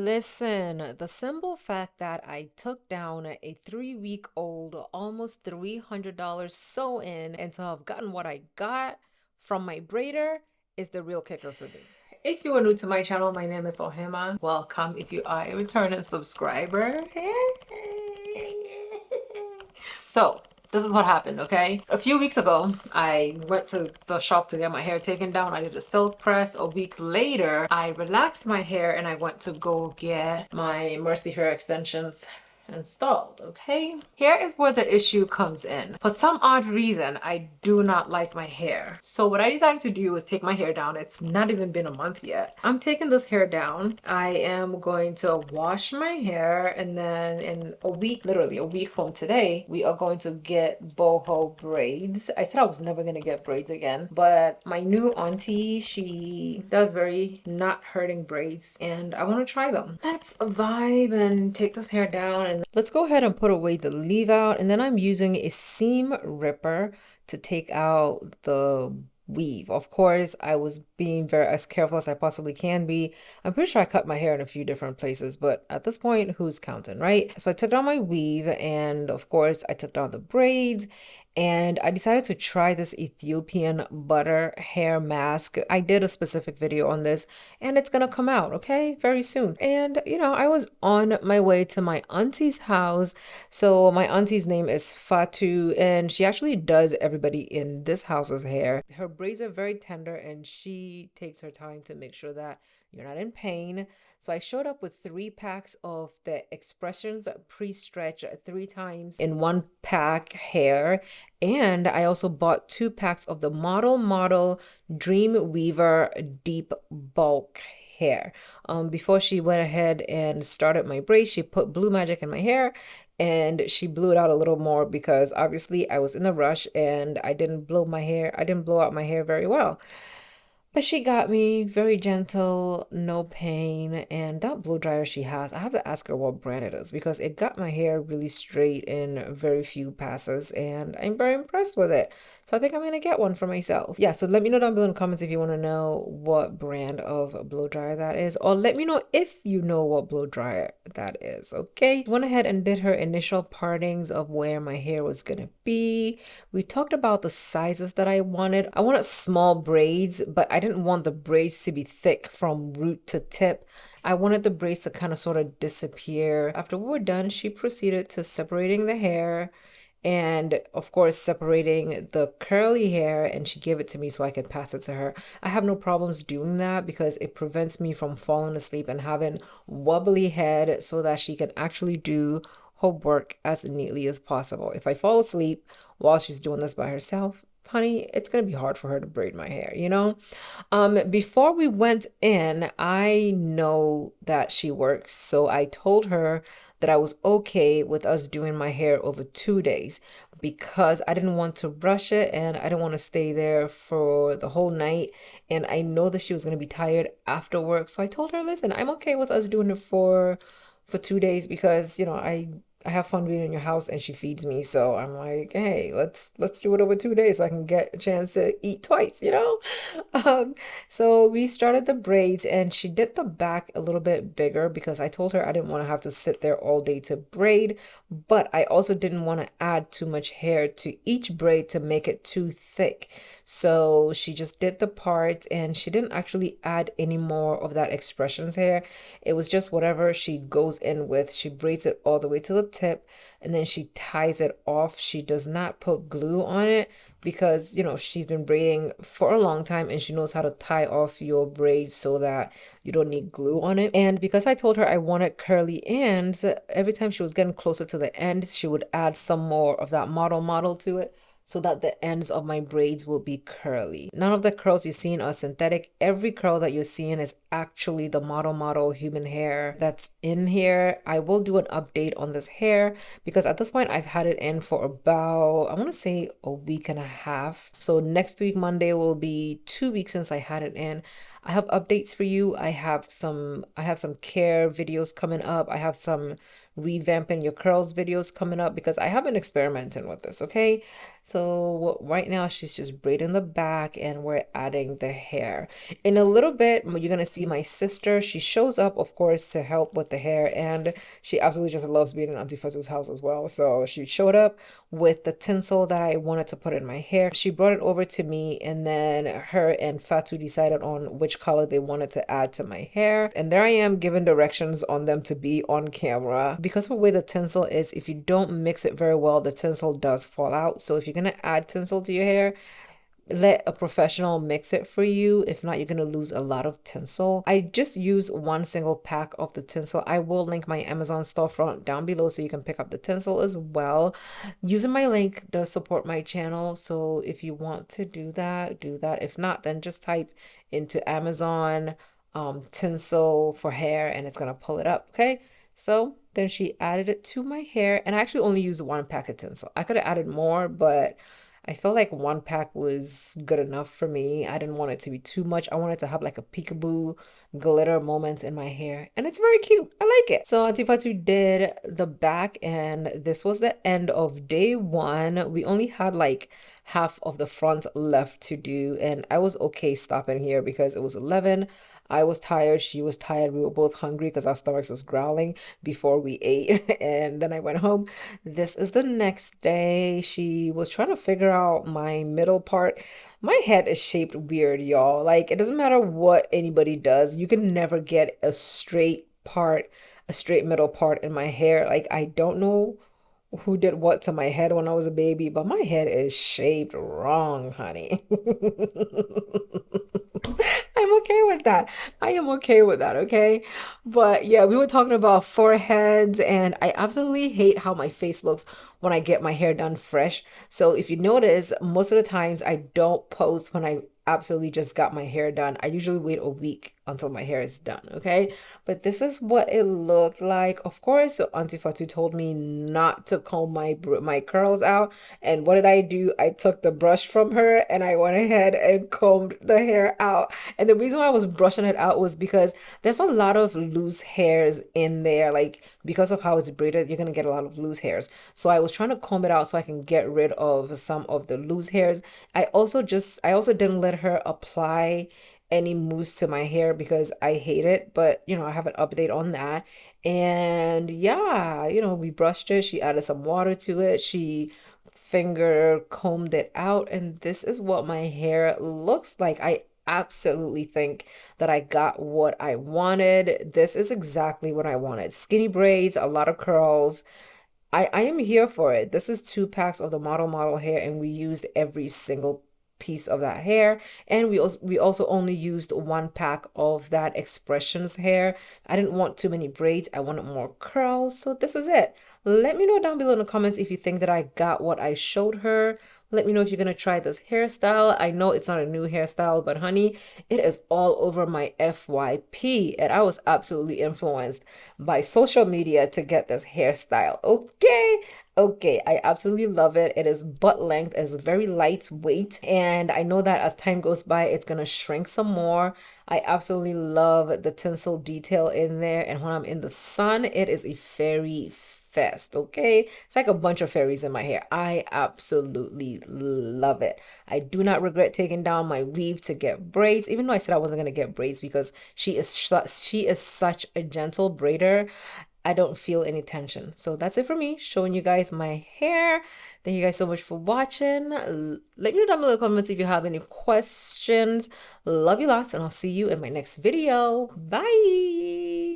Listen, the simple fact that I took down a 3-week-old, almost $300 sew-in and to have gotten what I got from my braider is the real kicker for me. If you are new to my channel, my name is Ohemaa. Welcome if you are a returning subscriber. So, this is what happened, okay? A few weeks ago, I went to the shop to get my hair taken down. I did a silk press. A week later, I relaxed my hair and I went to go get my Mercy hair extensions installed. Okay, here is where the issue comes in. For some odd reason, I do not like my hair, so what I decided to do was take my hair down. It's not even been a month yet. I'm taking this hair down. I am going to wash my hair, and then in a week, literally a week from today, we are going to get boho braids. I said I was never gonna get braids again, but my new auntie, she does very not hurting braids and I want to try them. Let's vibe and take this hair down, and let's go ahead and put away the leave out. And then I'm using a seam ripper to take out the weave. Of course, I was being very as careful as I possibly can be. I'm pretty sure I cut my hair in a few different places, but at this point, who's counting, right? So I took down my weave, and of course, I took down the braids, and I decided to try this Ethiopian butter hair mask. I did a specific video on this, and it's gonna come out, okay, very soon. And I was on my way to my auntie's house. So my auntie's name is Fatou, and she actually does everybody in this house's hair. Her braids are very tender, and she takes her time to make sure that you're not in pain. So I showed up with 3 packs of the Expressions pre-stretch 3 times in 1 pack hair. And I also bought 2 packs of the Model Dream Weaver Deep Bulk hair. Before she went ahead and started my braids, she put Blue Magic in my hair, and she blew it out a little more because obviously I was in a rush and I didn't blow out my hair very well. But she got me very gentle, no pain, and that blow dryer she has, I have to ask her what brand it is because it got my hair really straight in very few passes, and I'm very impressed with it. So I think I'm gonna get one for myself. Yeah, so let me know down below in the comments if you want to know what brand of blow dryer that is, or let me know if you know what blow dryer that is, okay? Went ahead and did her initial partings of where my hair was gonna be. We talked about the sizes that I wanted. I wanted small braids, but I didn't want the braids to be thick from root to tip. I wanted the braids to kind of sort of disappear. After we were done, she proceeded to separating the hair and of course separating the curly hair, and she gave it to me so I could pass it to her. I have no problems doing that because it prevents me from falling asleep and having wobbly head, so that she can actually do her work as neatly as possible. If I fall asleep while she's doing this by herself, honey, it's gonna be hard for her to braid my hair, you know? Before we went in, I know that she works, so I told her that I was okay with us doing my hair over 2 days because I didn't want to rush it and I didn't want to stay there for the whole night. And I know that she was going to be tired after work. So I told her, listen, I'm okay with us doing it for 2 days because, I have fun being in your house and she feeds me. So I'm like, hey, let's do it over 2 days so I can get a chance to eat twice, you know? Um, so we started the braids, and she did the back a little bit bigger because I told her I didn't want to have to sit there all day to braid, but I also didn't want to add too much hair to each braid to make it too thick. So she just did the parts, and she didn't actually add any more of that Expressions hair. It was just whatever she goes in with. She braids it all the way to the tip, and then she ties it off. She does not put glue on it because, she's been braiding for a long time and she knows how to tie off your braids so that you don't need glue on it. And because I told her I wanted curly ends, every time she was getting closer to the end, she would add some more of that model to it so that the ends of my braids will be curly. None of the curls you're seeing are synthetic. Every curl that you're seeing is actually the model human hair that's in here. I will do an update on this hair because at this point I've had it in for about, I want to say, a week and a half. So next week, Monday, will be 2 weeks since I had it in. I have updates for you. I have some care videos coming up. I have some revamping your curls videos coming up because I have been experimenting with this, okay? So right now she's just braiding the back and we're adding the hair. In a little bit, you're gonna see my sister. She shows up, of course, to help with the hair, and she absolutely just loves being in Auntie Fatou's house as well. So she showed up with the tinsel that I wanted to put in my hair. She brought it over to me, and then her and Fatou decided on which color they wanted to add to my hair. And there I am giving directions on them to be on camera. Because of the way the tinsel is, if you don't mix it very well, the tinsel does fall out. So if you're gonna add tinsel to your hair, let a professional mix it for you. If not, you're going to lose a lot of tinsel. I just use one single pack of the tinsel. I will link my Amazon storefront down below so you can pick up the tinsel as well. Using my link does support my channel. So if you want to do that, do that. If not, then just type into Amazon tinsel for hair and it's going to pull it up. Okay. So then she added it to my hair, and I actually only used one pack of tinsel. I could have added more, but I felt like one pack was good enough for me. I didn't want it to be too much. I wanted to have like a peekaboo glitter moments in my hair. And it's very cute. I like it. So Auntie Fatou did the back, and this was the end of day one. We only had like half of the front left to do, and I was okay stopping here because it was 11. I was tired. She was tired. We were both hungry because our stomachs was growling before we ate. And then I went home. This is the next day. She was trying to figure out my middle part. My head is shaped weird, y'all. Like, it doesn't matter what anybody does. You can never get a straight part, a straight middle part in my hair. Like, I don't know who did what to my head when I was a baby, but my head is shaped wrong, honey. I'm okay with that. I am okay with that, okay? But yeah, we were talking about foreheads, and I absolutely hate how my face looks when I get my hair done fresh. So if you notice, most of the times I don't post when I absolutely just got my hair done. I usually wait a week until my hair is done, okay? But this is what it looked like. Of course, so Auntie Fatou told me not to comb my curls out. And what did I do? I took the brush from her and I went ahead and combed the hair out. And the reason why I was brushing it out was because there's a lot of loose hairs in there. Like, because of how it's braided, you're gonna get a lot of loose hairs. So I was trying to comb it out so I can get rid of some of the loose hairs. I also didn't let her apply any mousse to my hair because I hate it, but I have an update on that. And yeah, we brushed it. She added some water to it. She finger combed it out, and this is what my hair looks like. I absolutely think that I got what I wanted. This is exactly what I wanted. Skinny braids, a lot of curls. I am here for it. This is 2 packs of the model hair, and we used every single piece of that hair. And we also only used 1 pack of that expressions hair. I didn't want too many braids. I wanted more curls. So this is it. Let me know down below in the comments if you think that I got what I showed her. Let me know if you're gonna try this hairstyle. I know it's not a new hairstyle, but honey, it is all over my FYP, and I was absolutely influenced by social media to get this hairstyle. Okay. Okay, I absolutely love it. It is butt length, it's very lightweight, and I know that as time goes by, it's gonna shrink some more. I absolutely love the tinsel detail in there, and when I'm in the sun, it is a fairy fest, okay? It's like a bunch of fairies in my hair. I absolutely love it. I do not regret taking down my weave to get braids, even though I said I wasn't gonna get braids because she is such a gentle braider. I don't feel any tension. So that's it for me, showing you guys my hair. Thank you guys so much for watching. Let me know down below in the comments if you have any questions. Love you lots, and I'll see you in my next video. Bye.